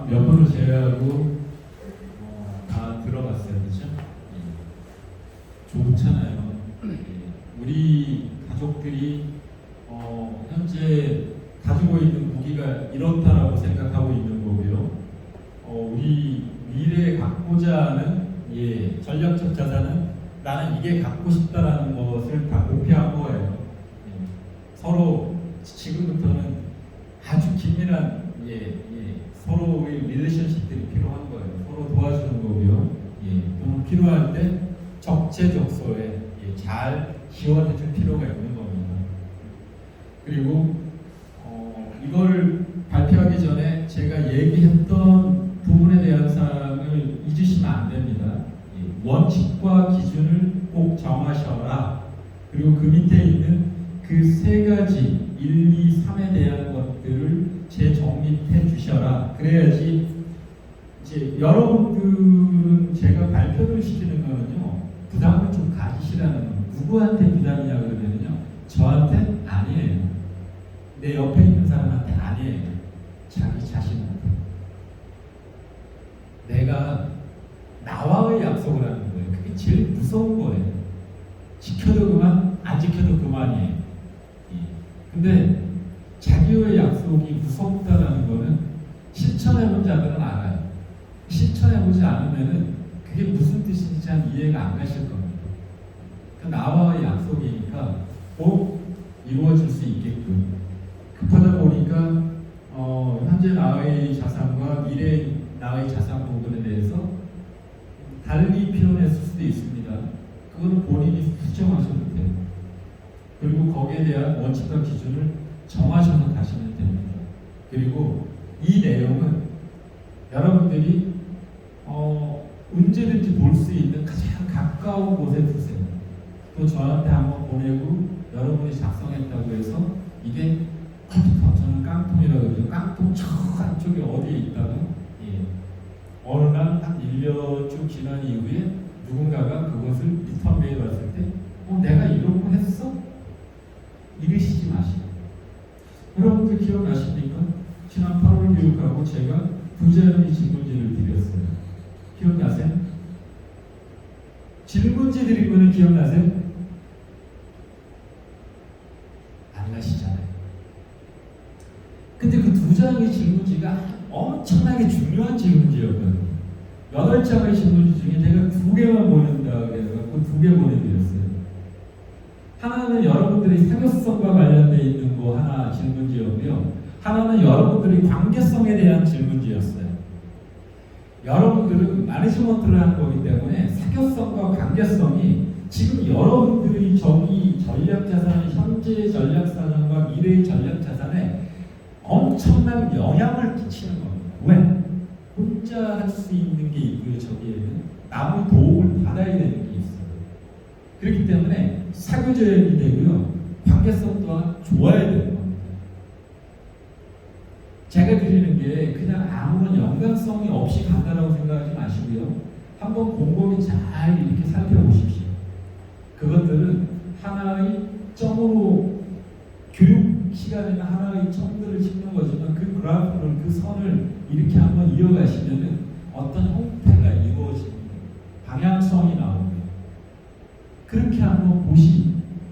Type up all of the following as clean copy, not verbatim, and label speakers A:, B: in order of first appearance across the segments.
A: 몇 번을 제외하고 다 들어봤어요, 그렇죠? 좋잖아요. 우리 가족들이 현재 가지고 있는 무기가 이렇다라고 생각하고 있는 거고요. 우리 미래에 갖고자 하는 전략적 자산은 나는 이게 갖고 싶다라는 것을 다 공표한 거예요. 서로 지금부터는 아주 긴밀한 서로의 릴레이션십들이 필요한 거예요. 서로 도와주는 거고요. 또는 필요할 때 적재적소에 잘 지원해 줄 필요가 있는 겁니다. 그리고 이거를 발표하기 전에 제가 얘기했던 부분에 대한 사항을 잊으시면 안 됩니다. 원칙과 기준을 꼭 정하셔라. 그리고 그 밑에 있는 그 세 가지 1, 2, 3에 대한 것들을 재정립해 주셔라. 그래야지 이제 여러분들은 제가 발표를 시키는 거는요, 부담을 좀 가지시라는 거예요. 누구한테 부담이냐 그러면요, 저한테 아니에요. 내 옆에 있는 사람한테 아니에요. 자기 자신한테. 내가 나와의 약속을 하는 거예요. 그게 제일 무서운 거예요. 지켜도 그만, 안 지켜도 그만이에요. 근데 자기의 약속이 무섭다라는 거는 실천해본 자들은 알아요. 실천해보지 않으면은 그게 무슨 뜻인지 잘 이해가 안 가실 겁니다. 나와의 약속이니까 꼭 이루어질 수 있게끔. 급하다 보니까 현재 나의 자산과 미래 나의 자산 부분에 대해서 달리 표현했을 수도 있습니다. 그거는 본인이 수정하셔도 돼요. 그리고 거기에 대한 원칙과 기준을 정하셔서 가시면 됩니다. 그리고 이 내용은 여러분들이 언제든지 볼 수 있는 가장 가까운 곳에 두세요. 또 저한테 한번 보내고 여러분이 작성했다고 해서 이게 컴퓨터, 저는 깡통이라고 그러죠. 깡통 저 안쪽에 어디에 있다고 어느 날 한 1년 쭉 지난 이후에 누군가가 그것을 리턴 메일 왔을 때 내가 이런 거 했어? 이러시지 마시고. 여러분들 기억나십니까? 지난 8월 교육하고 제가 부자연의 질문지를 드렸어요. 기억나세요? 질문지 드린 거는 기억나세요? 안 나시잖아요. 근데 그 2장의 질문지가 엄청나게 중요한 질문지였거든요. 8장의 질문지 중에 제가 2개만 보낸다 그래갖고 2개 보내드렸어요. 하나는 여러분들이 사교성과 관련되어 있는 거 하나 질문지였고요. 하나는 여러분들이 관계성에 대한 질문지였어요. 여러분들은 매니지먼트를 하는 거기 때문에 사교성과 관계성이 지금 여러분들이 저기 전략자산, 현재의 전략자산과 미래의 전략자산에 엄청난 영향을 끼치는 겁니다. 왜? 혼자 할 수 있는 게 있고요. 저기에는 남의 도움을 받아야 되는 게 있어요. 그렇기 때문에 사교조약이 되고요. 관계성 또한 좋아야 되는 겁니다. 제가 드리는 게 그냥 아무런 연관성이 없이 간다라고 생각하지 마시고요. 한번 곰곰이 잘 이렇게 살펴보십시오. 그것들은 하나의 점으로 교육 시간에는 하나의 점들을 찍는 거지만 그 그래프를, 그 선을 이렇게 한번 이어가시면은 어떤 형태가 이루어집니다. 방향성이 나옵니다. 그렇게 한번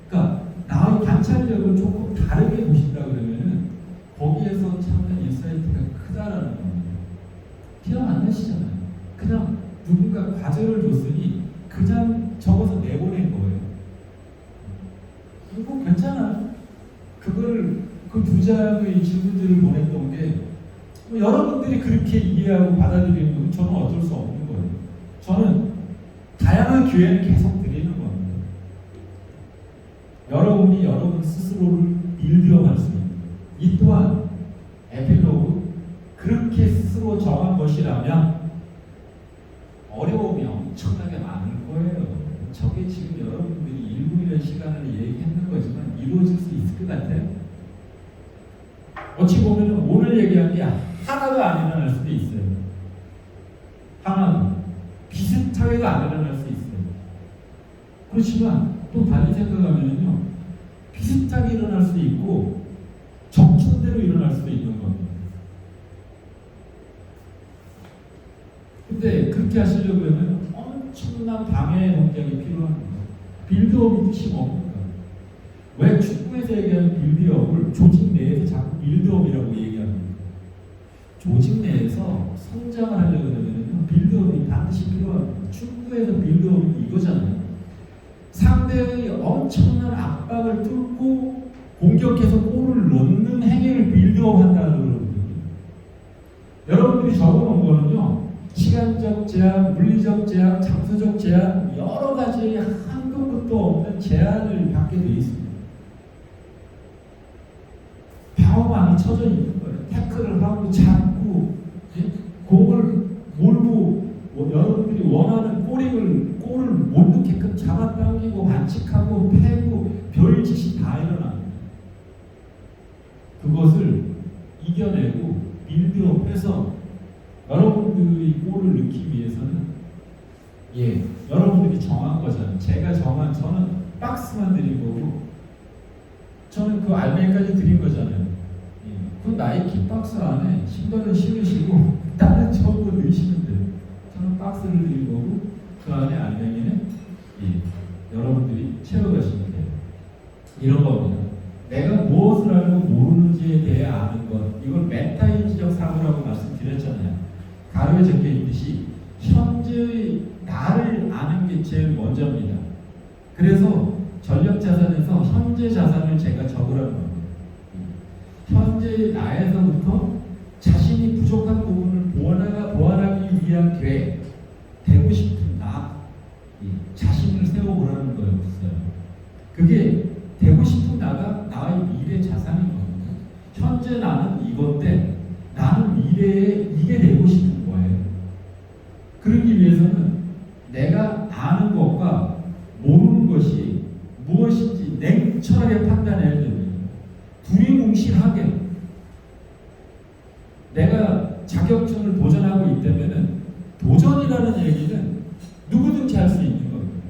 A: 그러니까 나의 관찰력을 조금 다르게 보신다 그러면은 거기에서 찾는 인사이트가 크다라는 겁니다. 기억 안 나시잖아요. 그냥 누군가 과제를 줬으니 그냥 적어서 내보낸 거예요. 이거 괜찮아요. 그걸 그 2장의 질문들을 보냈던 게 여러분들이 그렇게 이해하고 받아들이는 건 저는 어쩔 수 없는 거예요. 저는 다양한 기회를 계속 드리는 겁니다. 여러분이 여러분 스스로를 빌드업할 수 있는 이 또한 에필로그 그렇게 스스로 정한 것이라면 어려움이 엄청나게 많을 거예요. 저게 지금 여러분들이 1분이라는 시간을 얘기했는 거지만 이루어질 수 있을 것 같아요. 어찌 보면 오늘 얘기한 게 하나도 안 일어날 수도 있어요. 하나도 비슷하게도 안 일어날 수 있어요. 그렇지만 또 다른 생각하면요, 비슷하게 일어날 수도 있고 적천대로 일어날 수도 있는 겁니다. 근데 그렇게 하시려고 하면 엄청난 방해 동작이 필요한 거예요. 빌드업이 뜻이 뭡니까? 왜 축구에서 얘기하는 빌드업을 조직 내에서 자꾸 빌드업이라고 얘기합니까? 조직 내에서 성장을 하려고 하면 빌드업이 반드시 필요합니다. 축구에서 빌드업이 이거잖아요. 상대의 엄청난 압박을 뚫고 공격해서 골을 넣는 행위를 빌드업 한다는 거거든요. 여러분들이 적어놓은 거는요, 시간적 제한, 물리적 제한, 장소적 제한, 여러 가지 한도 끝도 없는 제한을 받게 돼 있습니다. 방어망이 쳐져 있는 거예요. 태클을 하고 잡고, 공을 몰고, 여러분들이 원하는 골을 못 넣게끔 잡아당기고 반칙하고 패고 별짓이 다 일어납니다. 그것을 이겨내고 빌드업해서 여러분들이 골을 넣기 위해서는 여러분들이 정한 거잖아요. 제가 정한, 저는 박스만 드린 거고 저는 그 알맹이까지 드린 거잖아요. 그 나이키 박스 안에 신발을 신으시고 다른 전부 넣으시면 돼요. 저는 박스를 드린 거고 그 안에 알맹이는 여러분들이 채워가시면 돼요. 이런 겁니다. 내가 무엇을 알고 모르는지에 대해 아는 것, 이걸 메타인지적 사고라고 말씀드렸잖아요. 가로에 적혀 있듯이 현재의 나를 아는 게 제일 먼저입니다. 그래서 전력 자산에서 현재 자산을 제가 적으라는 겁니다. 현재의 나에서부터 자신이 부족한 부분을 보완하기 위한 계획, 되고 싶은 나, 자신을 세워보라는 거였어요. 그게 되고 싶은 나가 나의 미래 자산인 겁니다. 현재 나는 이건데 나는 미래에 이게 되고 싶은 거예요. 그러기 위해서는 내가 아는 것과 모르는 것이 무엇인지 냉철하게 판단해야 됩니다. 두리뭉실하게 내가 자격증을 도전하고 있다면 도전이라는 얘기는 누구든지 할 수 있는 겁니다.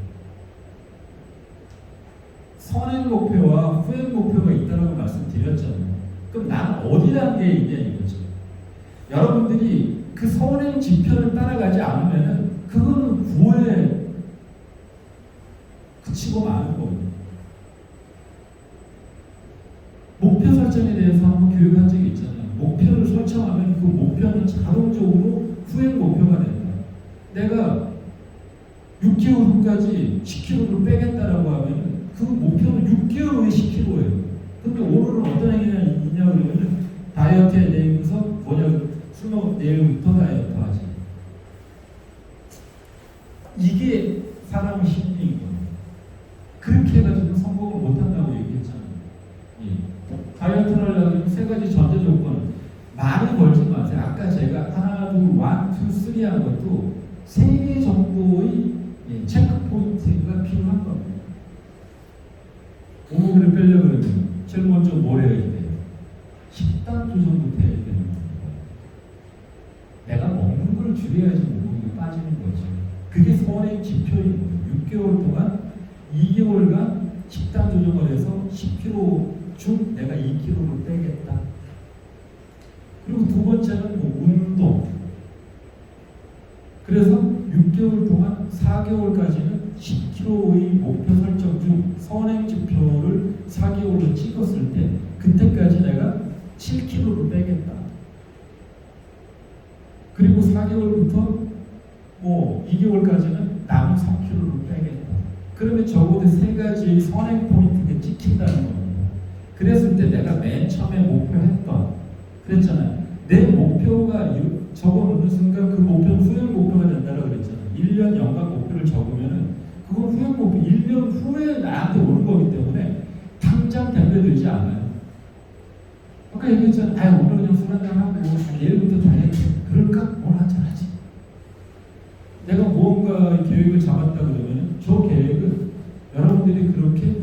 A: 선행 목표와 후행 목표가 있다고 말씀드렸잖아요. 그럼 나는 어디 단계에 있냐 이거죠. 여러분들이 그 선행 지표를 따라가지 않으면 그거는 구호에 그치고 마는 겁니다. 목표 설정에 대해서 한번 교육한 적이 있잖아요. 목표를 설정하면 그 목표는 자동적으로 후행 목표가 된다. 내가 6개월 후까지 10kg를 빼겠다라고 하면 그 목표는 6개월 후에 10kg예요. 근데 오늘은 어떤 행위가 있냐 그러면 다이어트에 대해서 술 먹을 내일부터 다이어트 하지. 이게 사람의 심리인 거예요. 그렇게 해가지고 성공을 못한다고 얘기했잖아요. 다이어트를 하려면 세 가지 전제 조건. 많이 벌지 마세요. 아까 제가 하나, 둘, 원, 투, 쓰리 한 것도 3개 정도의 체크 포인트가 필요한 겁니다. 몸무게를 빼려고 그러면 제일 먼저 뭘 해야 돼요? 식단 조정부터 해야 되는 겁니다. 내가 먹는 걸 줄여야지 몸무게가 빠지는 거죠. 그게 선행 지표인 거예요. 6개월 동안 2개월간 식단 조정을 해서 10kg 중 내가 2kg를 빼겠다. 그리고 두 번째는 운동. 그래서 6개월 동안 4개월까지는 10kg의 목표 설정 중 선행 지표를 4개월로 찍었을 때 그때까지 내가 7kg를 빼겠다. 그리고 4개월부터 2개월까지는 남은 3kg를 빼겠다. 그러면 적어도 3가지의 선행 포인트가 찍힌다는 겁니다. 그랬을 때 내가 맨 처음에 목표했던 그랬잖아요. 내 목표가 적어놓는 순간 그 목표는 후행 목표가 된다고 그랬잖아요. 1년 연간 목표를 적으면은 그건 후행 목표 1년 후에 나한테 오는 거기 때문에 당장 덤벼들지 않아요. 아까 얘기했잖아요. 오늘 그냥 술 한잔 하고 내일부터 다이어트 그럴까? 오늘 한잔 하지. 내가 무언가 계획을 잡았다 그러면 저 계획은 여러분들이 그렇게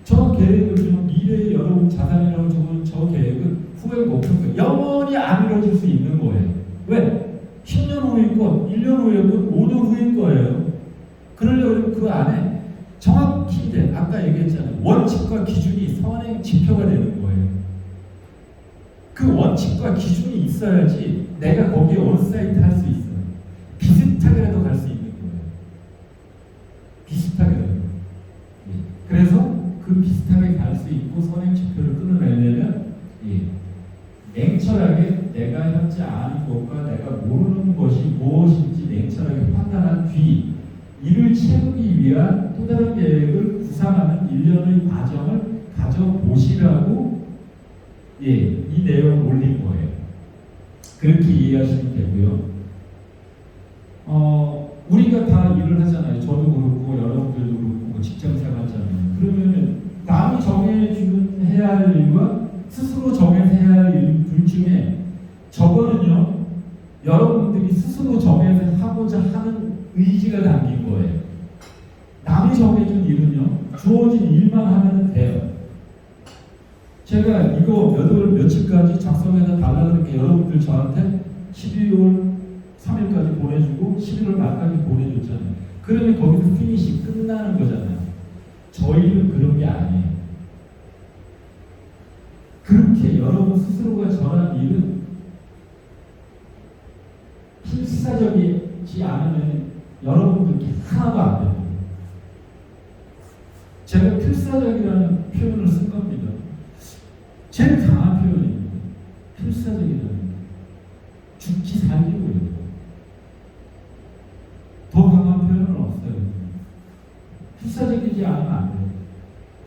A: 저 계획을 좀 미래의 여러분 자산이라고 적은 저 계획은 후행 목표가 영원히 안 이루어질 수 있는 거예요. 왜? 10년 후인 것, 1년 후인 것, 5년 후인 거예요. 그러려면 그 안에 정확히 아까 얘기했잖아요. 원칙과 기준이 선행 지표가 되는 거예요. 그 원칙과 기준이 있어야지 내가 거기에 온사이트 할 수 있어요. 비슷 비슷하게라도 갈 수 있는 거예요. 비슷하게라도. 예. 그래서 그 비슷하게 갈 수 있고 선행 지표를 끊어내려면 냉철하게 내가 현재 아는 것과 내가 모르는 것이 무엇인지 냉철하게 판단한 뒤 이를 채우기 위한 또 다른 계획을 구상하는 일련의 과정을 가져보시라고 이 내용을 올린 거예요. 그렇게 이해하시면 되고요. 우리가 다 일을 하잖아요. 저도 그렇고 여러분들도 그렇고 뭐 직장 생활하잖아요. 그러면 남이 정해준 해야 할 일과 스스로 정해서 해야 할 일 둘 중에 저거는요 여러분들이 스스로 정해서 하고자 하는 의지가 담긴 거예요. 남이 정해준 일은요 주어진 일만 하면 돼요. 제가 이거 몇 월 며칠까지 작성해서 달라는 게 여러분들 저한테 12월 3일까지 보내주고 11월 말까지 보내줬잖아요. 그러면 거기서 피니시 끝나는 거잖아요. 저희는 그런 게 아니에요. 그렇게 여러분 스스로가 정한 일은 필사적이지 않으면 여러분들께 하나도 안 됩니다. 제가 필사적이라는 표현을 쓴 겁니다. 제일 강한 표현입니다. 필사적이라는 죽기 살기고요. 더 강한 표현은 없어요. 필사적이지 않으면 안 돼요.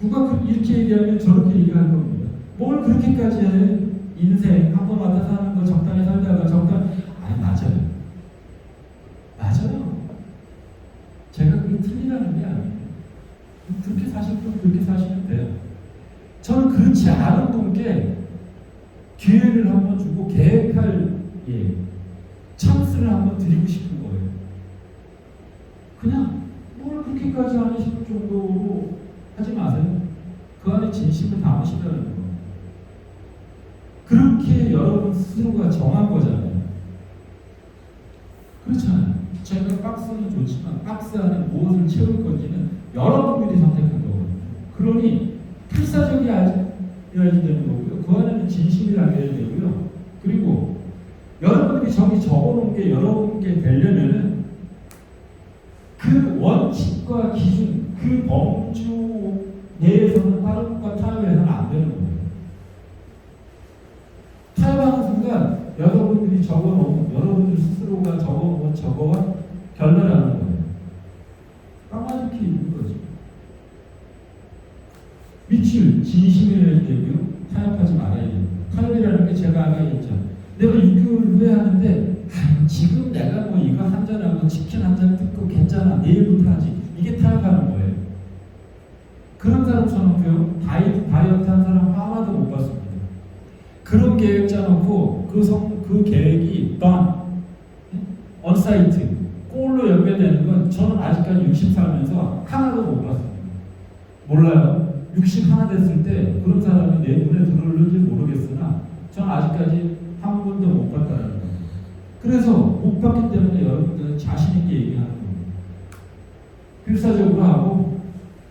A: 누가 이렇게 얘기하면 저렇게 얘기할 겁니다. 뭘 그렇게까지 해? 인생 한 번 왔다 사는 거 적당히 살다가 아니 맞아요. 맞아요. 제가 그게 틀리다는 게 아니에요. 그렇게 사실 분 그렇게 사시면 돼요. 저는 그렇지 않은 분께 기회를 한번 주고 계획할 찬스를 한번 드리고 싶은 거예요. 그냥 뭘 그렇게까지 하고 싶을 정도로 하지 마세요. 그 안에 진심을 담으시라는 거예요. 그렇게 여러분 스스로가 정한 거잖아요. 그렇잖아요. 제가 박스는 좋지만 박스 안에 무엇을 채울 건지는 여러분들이 선택한 거거든요. 그러니 필사적이어야지 되는 거고요. 그 안에는 진심이 담겨야 되고요. 그리고 여러분들이 저기 적어놓은 게 여러분께 되려면은 그 원칙과 기준, 그 범주 내에서는 다른 것과 타협해서는 안 되는 거예요. 타협하는 순간 여러분들이 적어놓은, 여러분들 스스로가 적어놓은 저거와 결별하는 거예요. 까마득히 있는 거죠. 미칠 진심이어야 되고요. 타협하지 말아야 됩니다. 타협이라는 게 제가 아까 얘기했죠. 내가 6개월 후에 하는데 지금 내가 뭐 이거 한 잔하고 치킨 한 잔 뜯고 괜찮아 내일부터 하지. 이게 타협하는 거예요. 그런 사람 쳐놓고요. 다이어트 한 사람 하나도 못 봤습니다. 그런 계획 짜놓고 그 계획이 언사이트 골로 연결되는 건 저는 아직까지 60 살면서 하나도 못 봤습니다. 몰라요. 60 하나 됐을 때 그런 사람이 내 눈에 들어올는지 모르겠으나 저는 아직까지 한 번도 못 봤다는 거예요. 그래서 못 봤기 때문에 여러분들은 자신 있게 얘기하는 겁니다. 필사적으로 하고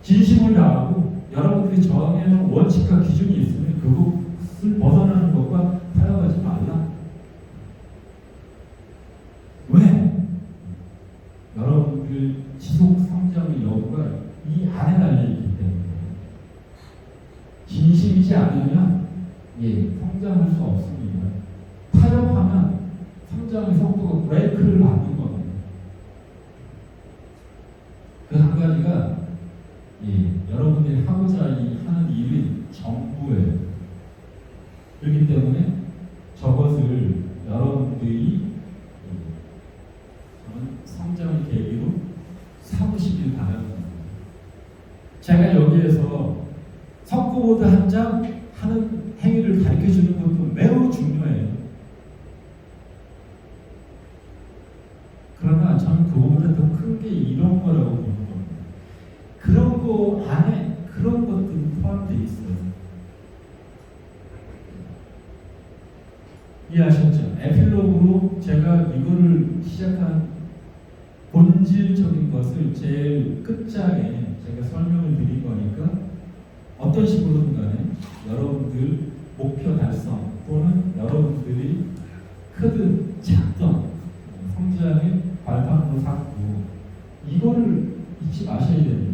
A: 진심을 다하고 여러분들이 정해놓은 원칙과 기준이 있으면 그것을 벗어나는 것과 타협하지 말라. 왜? 여러분들 지속 성장의 여부가 이 안에 달려있기 때문에 진심이지 않으면 성장할 수 없습니다. 타협하면 성장의 속도가 브레이크를 받는 겁니다. 그 한 가지가 여러분들이 하고자 하는 일이 전부예요. 그렇기 때문에 저것을 여러분들이 저는 성장의 계기로 삼으시길 바랍니다. 제가 여기에서 석고보드 한 장 하는 행위를 가르쳐주는 것도 매우 중요해요. 그러나 저는 그거보다 더 큰 게 이런 거라고 보는 겁니다. 그런 거 안에 그런 것들이 포함되어 있어요. 이해하셨죠? 에필로그로 제가 이거를 시작한 본질적인 것을 제일 끝장에 제가 설명을 드린 거니까 어떤 식으로든 간에 여러분들 목표 달성 또는 여러분들이 크든 작든 성장의 발판으로 이거를 잊지 마셔야 됩니다.